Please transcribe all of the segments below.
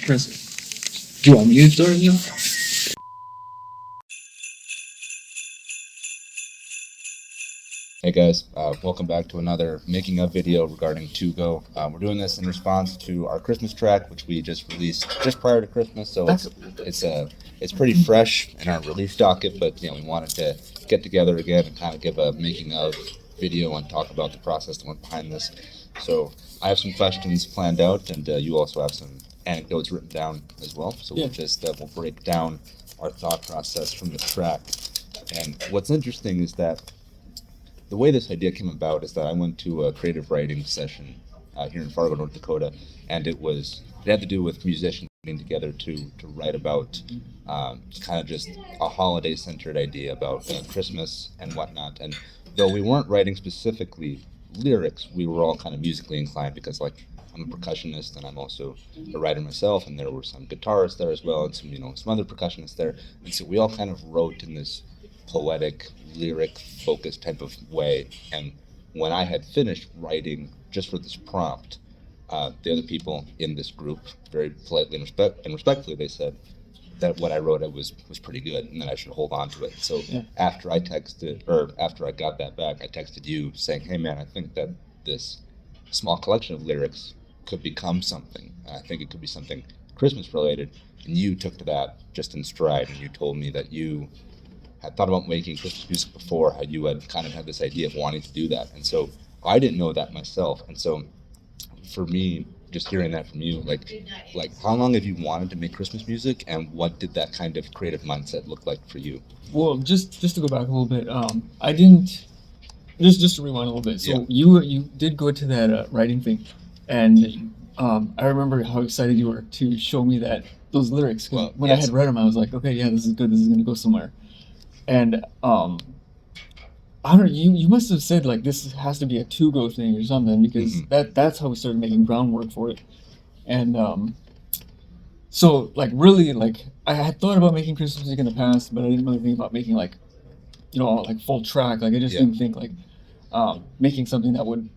Chris, do you want me to start now? Hey guys, welcome back to another making of video regarding To Go. We're doing this in response to our Christmas track, which we just released just prior to Christmas, so it's pretty fresh in our release docket. But we wanted to get together again and kind of give a making of video and talk about the process that went behind this. So I have some questions planned out, and you also have some anecdotes written down as well. So we'll break down our thought process from the track. And what's interesting is that the way this idea came about is that I went to a creative writing session here in Fargo, North Dakota, and it had to do with musicians getting together to write about kind of just a holiday-centered idea about Christmas and whatnot. And though we weren't writing specifically lyrics, we were all kind of musically inclined because, like, I'm a percussionist and I'm also a writer myself, and there were some guitarists there as well, and some other percussionists there, and so we all kind of wrote in this poetic, lyric focused type of way. And when I had finished writing just for this prompt, the other people in this group, very politely and respectfully, they said that what I wrote was pretty good and that I should hold on to it. So after I got that back, I texted you saying, "Hey man, I think that this small collection of lyrics could become something. I think it could be something Christmas related." And you took to that just in stride, and you told me that you had thought about making Christmas music before, how you had kind of had this idea of wanting to do that. And so I didn't know that myself. And so for me, just hearing that from you, like how long have you wanted to make Christmas music, and what did that kind of creative mindset look like for you? Well, just to go back a little bit, I didn't just to rewind a little bit. So you did go to that writing thing, and I remember how excited you were to show me those lyrics. Cause when I had read them, I was like, okay, yeah, this is good. This is gonna go somewhere. And I don't know, you must have said like this has to be a to-go thing or something, because that's how we started making groundwork for it. And so like really, like I had thought about making Christmas music in the past, but I didn't really think about making like like full track. Like I just didn't think like making something that would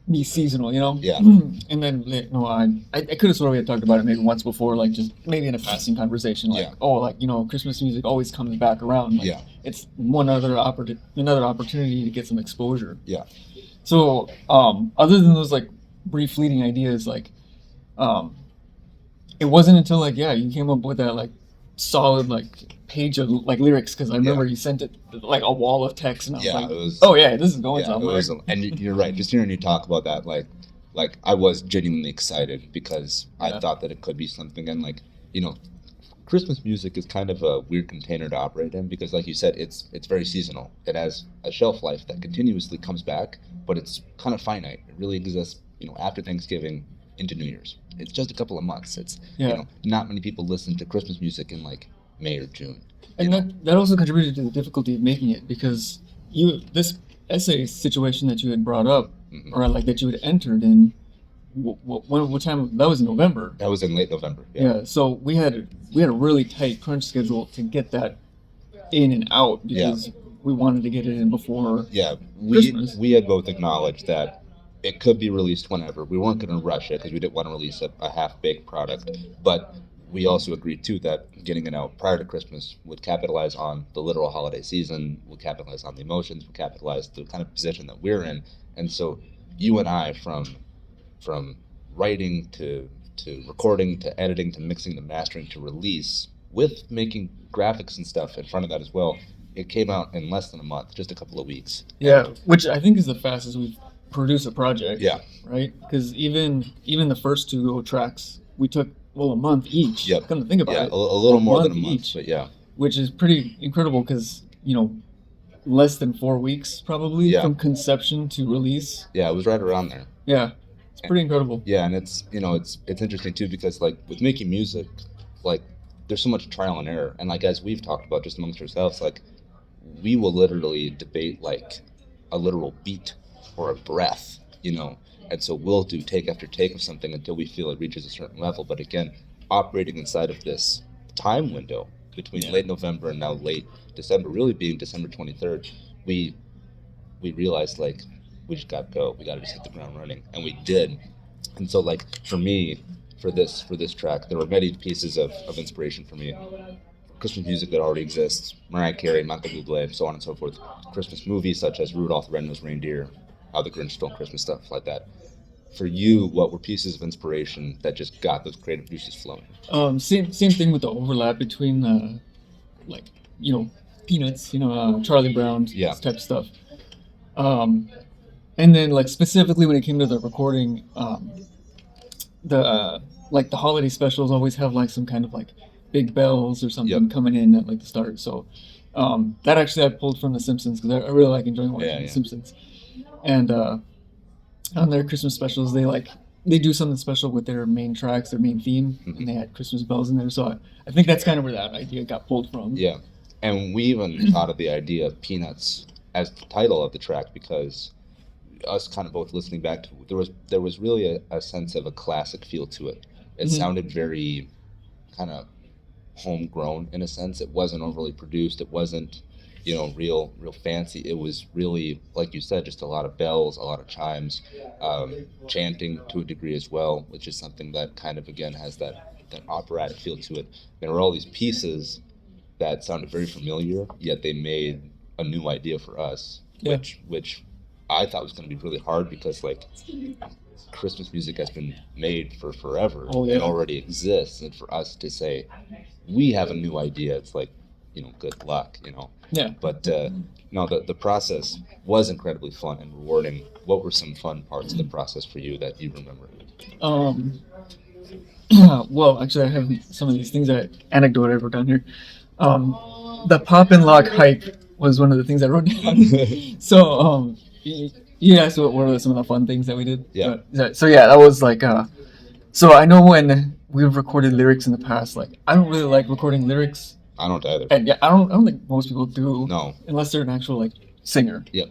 be seasonal, And then I could have sort of talked about it maybe once before, like just maybe in a passing conversation, like Christmas music always comes back around. Like, it's another opportunity to get some exposure. Yeah. So other than those like brief fleeting ideas, like it wasn't until like you came up with that like solid like page of like lyrics, because I remember you sent it like a wall of text, and I was like, this is going somewhere. And you're right, just hearing you talk about that, like I was genuinely excited because I thought that it could be something. And like Christmas music is kind of a weird container to operate in, because like you said, it's very seasonal. It has a shelf life that continuously comes back, but it's kind of finite. It really exists after Thanksgiving into New Year's. It's just a couple of months. It's not many people listen to Christmas music in like May or June. And that also contributed to the difficulty of making it, because this essay situation that you had brought up, or like that you had entered in, what time? That was in November. That was in late November. Yeah. So we had a really tight crunch schedule to get that in and out, because we wanted to get it in before. Yeah, Christmas. We had both acknowledged that it could be released whenever. We weren't going to rush it because we didn't want to release a half-baked product, but we also agreed too that getting it out prior to Christmas would capitalize on the literal holiday season, would capitalize on the emotions, would capitalize the kind of position that we're in. And so you and I, from writing to recording to editing to mixing to mastering to release, with making graphics and stuff in front of that as well, it came out in less than a month, just a couple of weeks. Yeah, which I think is the fastest we've produced a project. Yeah. Right? Because even the first two tracks, we took a month each. Yep. Come to think about it. A little more than a month each, but which is pretty incredible, because less than 4 weeks probably from conception to release. Yeah, it was right around there. Yeah, it's pretty incredible. Yeah, and it's it's interesting too, because like with making music, like there's so much trial and error, and like as we've talked about just amongst ourselves, like we will literally debate like a literal beat or a breath, and so we'll do take after take of something until we feel it reaches a certain level. But again, operating inside of this time window between late November and now late December, really being December 23rd, we realized like we just got to go. We got to just hit the ground running, and we did. And so like for me, for this track, there were many pieces of inspiration for me. Christmas music that already exists, Mariah Carey, Michael Bublé, so on and so forth. Christmas movies such as Rudolph the Red-Nosed Reindeer, How the Grinch Stole Christmas, stuff like that. For you, what were pieces of inspiration that just got those creative juices flowing? Same thing with the overlap between like Peanuts, Charlie Brown type stuff. And then like specifically when it came to the recording, the like the holiday specials always have like some kind of like big bells or something coming in at like the start. So that actually I pulled from The Simpsons because I really like enjoying watching The Simpsons. And on their Christmas specials, they do something special with their main tracks, their main theme, and they had Christmas bells in there. So I think that's kind of where that idea got pulled from. Yeah, and we even thought of the idea of Peanuts as the title of the track because us kind of both listening back to there was really a sense of a classic feel to it. It sounded very kind of homegrown in a sense. It wasn't overly produced. It wasn't real fancy. It was really, like you said, just a lot of bells, a lot of chimes, chanting to a degree as well, which is something that kind of again has that operatic feel to it. There were all these pieces that sounded very familiar, yet they made a new idea for us, which I thought was going to be really hard because like Christmas music has been made for forever. It already exists, and for us to say we have a new idea, it's like good luck. But no, the process was incredibly fun and rewarding. What were some fun parts of the process for you that you remember? Well, actually, I have some of these things anecdote I wrote down here. The pop and lock hype was one of the things I wrote down. So, so what were some of the fun things that we did? Yeah. That was like, so I know when we've recorded lyrics in the past, like, I don't really like recording lyrics. I don't either. And I don't think most people do. No. Unless they're an actual, like, singer. Yep.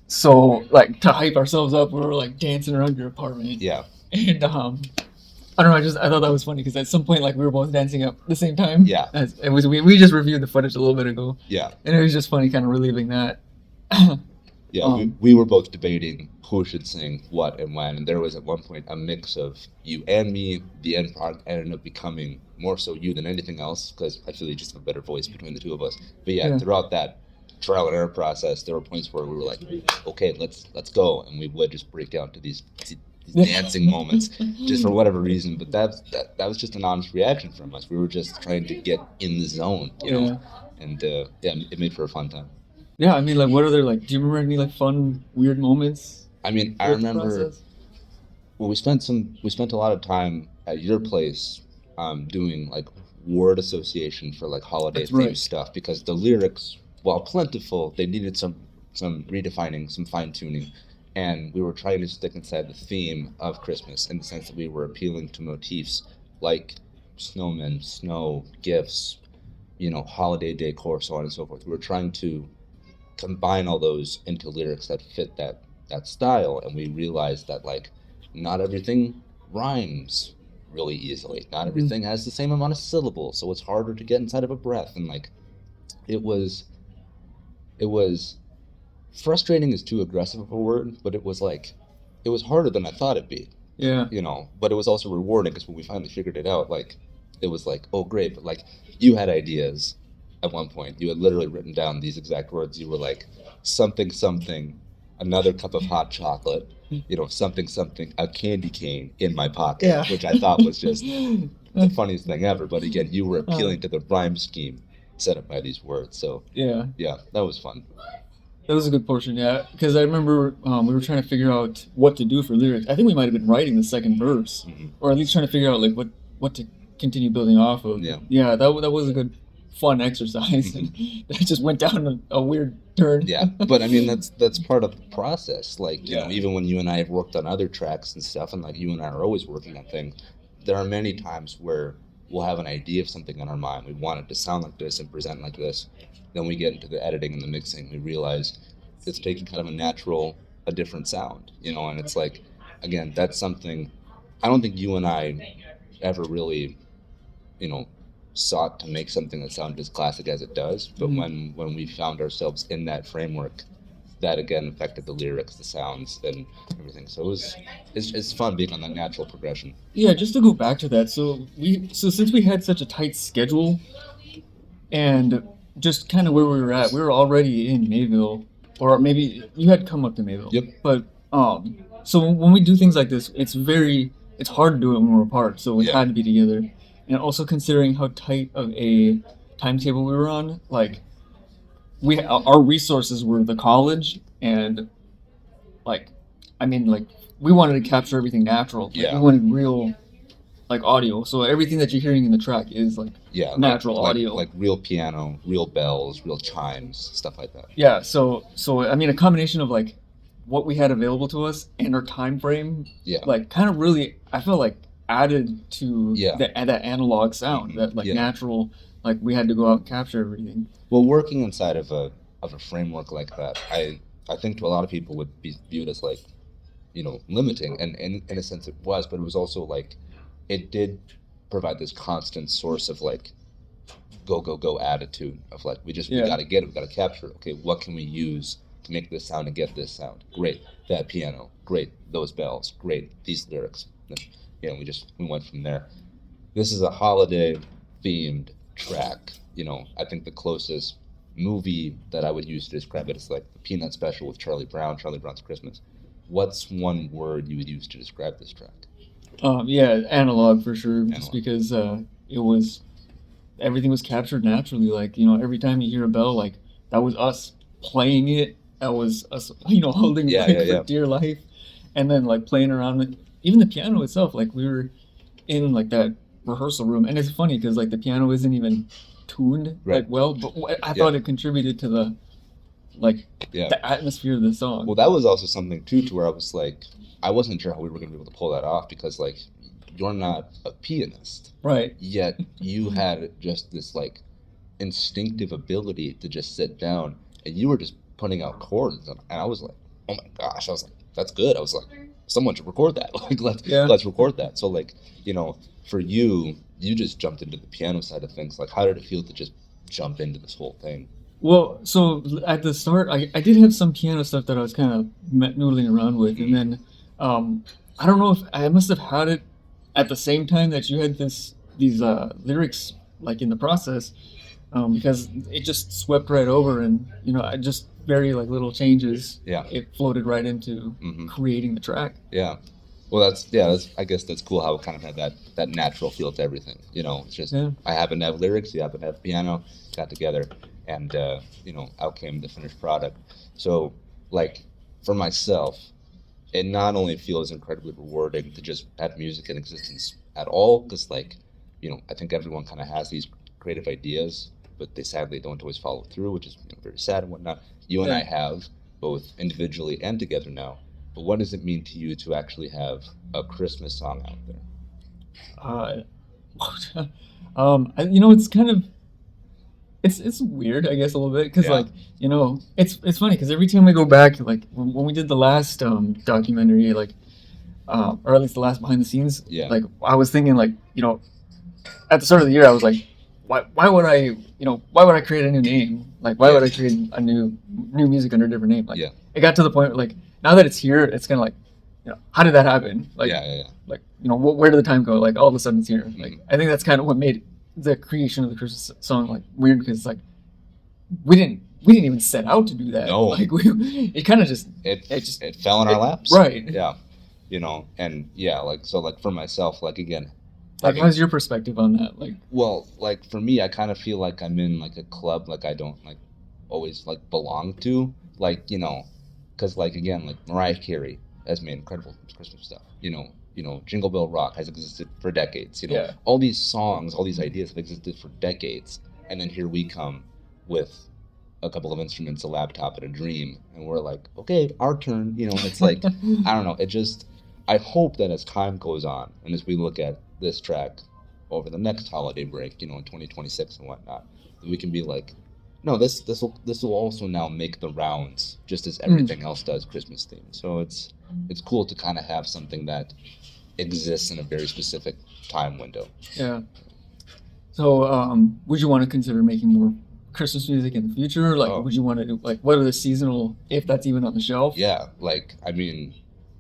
So, like, to hype ourselves up, we were, like, dancing around your apartment. Yeah. And, I don't know, I thought that was funny because at some point, like, we were both dancing up at the same time. Yeah. We just reviewed the footage a little bit ago. Yeah. And it was just funny kind of reliving that. Yeah, we were both debating who should sing what and when, and there was at one point a mix of you and me. The end product ended up becoming more so you than anything else because I feel you just have a better voice between the two of us. But throughout that trial and error process, there were points where we were like, okay, let's go, and we would just break down to these dancing moments just for whatever reason. But that was just an honest reaction from us. We were just trying to get in the zone, you know, and it made for a fun time. Yeah, I mean, like, what other, like, do you remember any, like, fun, weird moments? I mean, I remember, well, we spent a lot of time at your place doing, like, word association for, like, holiday themed stuff, because the lyrics, while plentiful, they needed some redefining, some fine-tuning, and we were trying to stick inside the theme of Christmas in the sense that we were appealing to motifs like snowmen, snow, gifts, holiday decor, so on and so forth. We were trying to combine all those into lyrics that fit that style, and we realized that like not everything rhymes really easily, not everything has the same amount of syllables, so it's harder to get inside of a breath, and like it was frustrating is too aggressive of a word, but it was harder than I thought it'd be. But it was also rewarding because when we finally figured it out, like it was like, oh great, but like you had ideas. At one point, you had literally written down these exact words. You were like, something, something, another cup of hot chocolate, something, something, a candy cane in my pocket, which I thought was just the funniest thing ever. But again, you were appealing to the rhyme scheme set up by these words. So, yeah, that was fun. That was a good portion, because I remember we were trying to figure out what to do for lyrics. I think we might have been writing the second verse, or at least trying to figure out, like, what to continue building off of. Yeah, that was a good fun exercise, and that just went down a weird turn. But I mean that's part of the process. Like even when you and I have worked on other tracks and stuff, and like you and I are always working on things, there are many times where we'll have an idea of something in our mind. We want it to sound like this and present like this. Then we get into the editing and the mixing. We realize it's taking kind of a different sound, and it's like, again, that's something I don't think you and I ever really, sought to make something that sounded as classic as it does, but when we found ourselves in that framework, that again affected the lyrics, the sounds, and everything. So it's fun being on that natural progression. Yeah, just to go back to that. So since we had such a tight schedule and just kind of where we were at, we were already in Mayville, or maybe you had come up to Mayville. Yep. But so when we do things like this, it's hard to do it when we're apart. So we Yeah. had to be together, and also considering how tight of a timetable we were on, like our resources were the college and like, I mean, like we wanted to capture everything natural. Like, Yeah. we wanted real like audio. So everything that you're hearing in the track is like Yeah, natural audio. like real piano, real bells, real chimes, stuff like that. Yeah, so I mean a combination of like what we had available to us and our time frame, Yeah. like kind of really I felt like added to Yeah. that analog sound, that like Yeah. natural, like we had to go out and capture everything. Well, working inside of a framework like that, I think to a lot of people would be viewed as like, limiting, and in a sense it was, but it was also like it did provide this constant source of like go attitude of like we Yeah. gotta get it, we gotta capture it. Okay, what can we use to make this sound and get this sound? Great, that piano, great, those bells, great, these lyrics. And, we went from there. This is a holiday themed track. I think the closest movie that I would use to describe it is like the Peanut Special with Charlie Brown's Christmas. What's one word you would use to describe this track? Yeah, analog for sure, just Analog. because it was everything was captured naturally. Like every time you hear a bell, like that was us playing it. That was us, holding Yeah, it yeah, yeah. for dear life, and then like playing around with even the piano itself. Like we were in like that rehearsal room, and it's funny because like the piano isn't even tuned Right. like well, but I Yeah. thought it contributed to the Yeah. the atmosphere of the song. Well, that was also something too, to where I was like, I wasn't sure how we were going to be able to pull that off because like you're not a pianist, Right. yet you had just this like instinctive ability to just sit down and you were just putting out chords, and I was like, oh my gosh, I was like, that's good. I was like, someone should record that. Like let's record that. So like for you just jumped into the piano side of things. Like how did it feel to just jump into this whole thing? Well, so at the start, I did have some piano stuff that I was kind of noodling around with, and then I don't know if I must have had it at the same time that you had these lyrics like in the process, because it just swept right over, and I just very like little changes. Yeah. It floated right into creating the track. Yeah. Well, that's I guess that's cool how it kind of had that natural feel to everything. It's just I happen to have lyrics, you happen to have piano, got together, and out came the finished product. So like for myself, it not only feels incredibly rewarding to just have music in existence at all, because like I think everyone kind of has these creative ideas, but they sadly don't always follow through, which is very sad and whatnot. You and I have both individually and together now. But what does it mean to you to actually have a Christmas song out there? It's kind of it's weird, I guess, a little bit, because like it's funny because every time we go back, like when we did the last documentary, like or at least the last behind the scenes, like I was thinking like at the start of the year I was like, why would I create a new name? Like why would I create a new music under a different name? Like it got to the point where, like, now that it's here, it's kind of like, how did that happen? Like, like, where did the time go? Like, all of a sudden it's here. Like, I think that's kind of what made the creation of the Christmas song like weird, because like we didn't even set out to do that. No. Like it kind of just it fell in our laps. Right. Yeah. And like so like for myself, like again. Like, how's your perspective on that? Like, well, like for me, I kind of feel like I'm in like a club like I don't like always like belong to, like because like again, like Mariah Carey has made incredible Christmas stuff. Jingle Bell Rock has existed for decades. All these songs, all these ideas have existed for decades, and then here we come with a couple of instruments, a laptop, and a dream, and we're like, okay, our turn. It's like I don't know. It just I hope that as time goes on and as we look at this track over the next holiday break, in 2026 and whatnot, that we can be like, no, this will also now make the rounds just as everything else does Christmas themed. So it's cool to kind of have something that exists in a very specific time window. Yeah. So would you want to consider making more Christmas music in the future? Like, would you want to do, like, what are the seasonal, if that's even on the shelf? Yeah, like, I mean,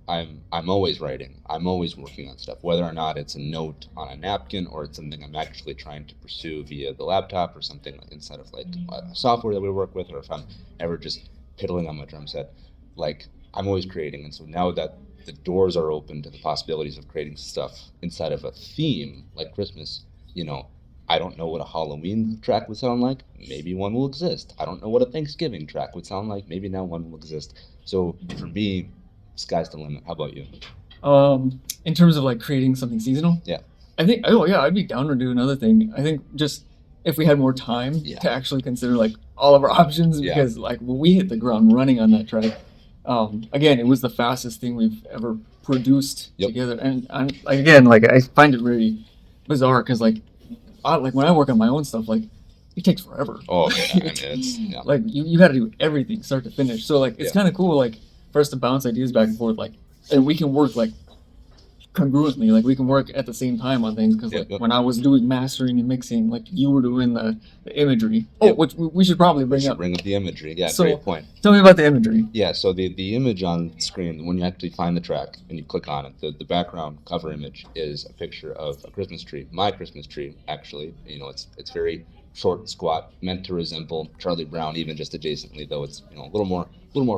I'm always writing. I'm always working on stuff, whether or not it's a note on a napkin or it's something I'm actually trying to pursue via the laptop or something inside of like software that we work with, or if I'm ever just piddling on my drum set. Like, I'm always creating, and so now that the doors are open to the possibilities of creating stuff inside of a theme like Christmas, you know, I don't know what a Halloween track would sound like. Maybe one will exist. I don't know what a Thanksgiving track would sound like. Maybe now one will exist. So for me, sky's the limit. How about you? In terms of like creating something seasonal, Yeah. I think, oh yeah, I'd be down to do another thing. I think just if we had more time to actually consider like all of our options, because like when we hit the ground running on that track, again, it was the fastest thing we've ever produced together. And I'm like, again, like I find it really bizarre because like when I work on my own stuff, like it takes forever. Oh, yeah, it's like you got to do everything start to finish. So like it's kind of cool, like for us to bounce ideas back and forth, like, and we can work like congruently, like we can work at the same time on things. Because like when I was doing mastering and mixing, like you were doing the imagery. Oh, which we should probably bring up. Bring up the imagery. Yeah, so, great point. Tell me about the imagery. Yeah, so the image on screen, when you actually find the track and you click on it, the background cover image is a picture of a Christmas tree. My Christmas tree, actually. You know, it's very short and squat, meant to resemble Charlie Brown, even just adjacently, though it's, you know, a little more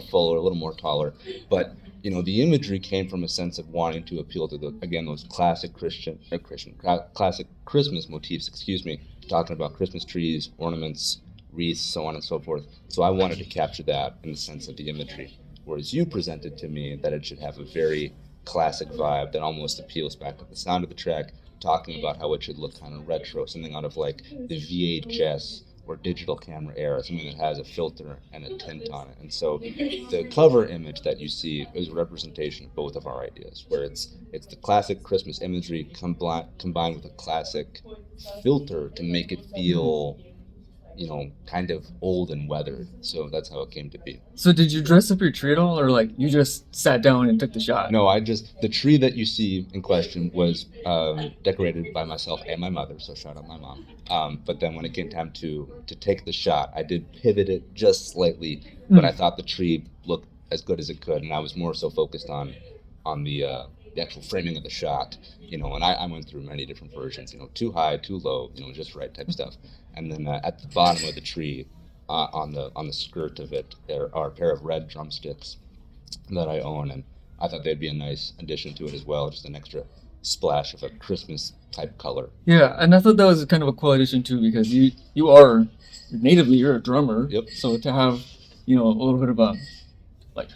fuller, a little more taller. But you know, the imagery came from a sense of wanting to appeal to those classic classic Christmas motifs. Talking about Christmas trees, ornaments, wreaths, so on and so forth. So I wanted to capture that in the sense of the imagery. Whereas you presented to me that it should have a very classic vibe that almost appeals back to the sound of the track, talking about how it should look kind of retro, something out of like the VHS or digital camera era, something that has a filter and a tint on it. And so the cover image that you see is a representation of both of our ideas, where it's the classic Christmas imagery combined with a classic filter to make it feel, you know, kind of old and weathered. So that's how it came to be. So did you dress up your tree at all, or like you just sat down and took the shot? No, the tree that you see in question was decorated by myself and my mother, so shout out my mom. But then when it came time to take the shot, I did pivot it just slightly, but I thought the tree looked as good as it could, and I was more so focused on the actual framing of the shot, you know, and I went through many different versions, you know, too high, too low, you know, just right type stuff. And then at the bottom of the tree, on the skirt of it, there are a pair of red drumsticks that I own, and I thought they'd be a nice addition to it as well, just an extra splash of a Christmas type color. Yeah, and I thought that was kind of a cool addition too, because you are natively, you're a drummer. Yep. So to have, you know, a little bit of a like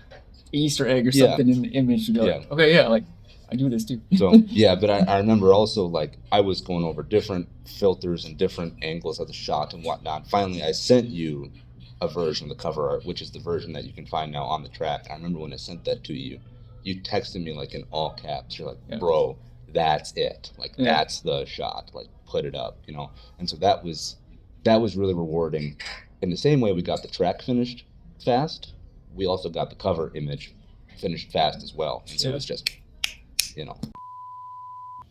Easter egg or something in the image to be like, okay, yeah, like I do this too. So yeah, but I remember also, like, I was going over different filters and different angles of the shot and whatnot. Finally, I sent you a version of the cover art, which is the version that you can find now on the track. I remember when I sent that to you, you texted me like in all caps. You're like, bro, that's it. Like, that's the shot. Like, put it up, you know? And so that was really rewarding. In the same way we got the track finished fast, we also got the cover image finished fast as well. And so it was just, you know.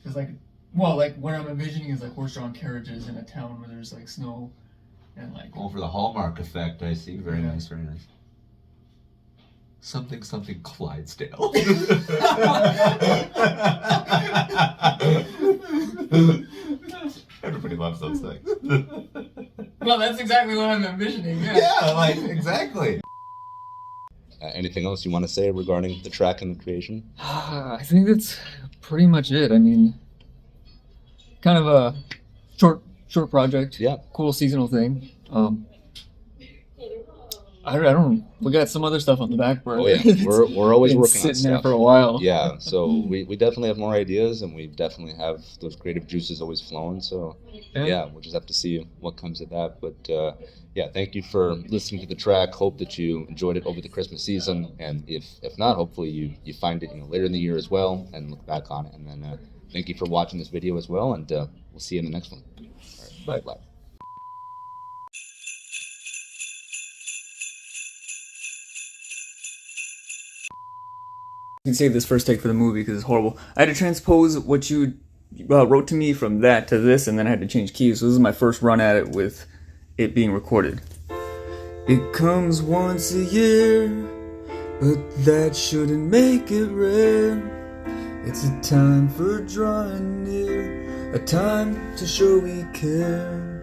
It's like, well, like what I'm envisioning is like horse-drawn carriages in a town where there's like snow and like. Oh, for the Hallmark effect, I see. Very nice, very nice. Something Clydesdale. Everybody loves those things. Well, that's exactly what I'm envisioning. Yeah, like exactly. Anything else you want to say regarding the track and the creation? I think that's pretty much it. I mean, kind of a short project. Yeah. Cool seasonal thing. I don't. We got some other stuff on the back burner. Oh yeah, we're always working on stuff. Sitting there for a while. Yeah, so we definitely have more ideas, and we definitely have those creative juices always flowing. So yeah, we'll just have to see what comes of that. But yeah, thank you for listening to the track. Hope that you enjoyed it over the Christmas season, and if not, hopefully you find it, you know, later in the year as well, and look back on it. And then thank you for watching this video as well, and we'll see you in the next one. All right, bye. You can save this first take for the movie because it's horrible. I had to transpose what you wrote to me from that to this, and then I had to change keys. So this is my first run at it with it being recorded. It comes once a year, but that shouldn't make it rare. It's a time for drawing near, a time to show we care.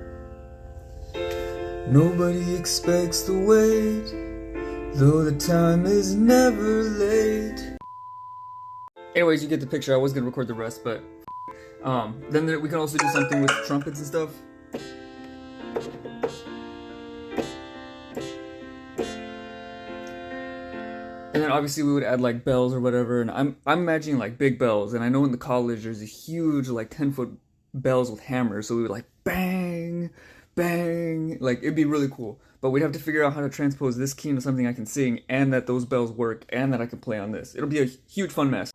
Nobody expects to wait, though the time is never late. Anyways, you get the picture. I was gonna record the rest, but then we can also do something with trumpets and stuff. And then obviously we would add like bells or whatever, and I'm imagining like big bells, and I know in the college there's a huge like 10-foot bells with hammers, so we would like bang, bang, like it'd be really cool. But we'd have to figure out how to transpose this key into something I can sing, and that those bells work, and that I can play on this. It'll be a huge fun mess.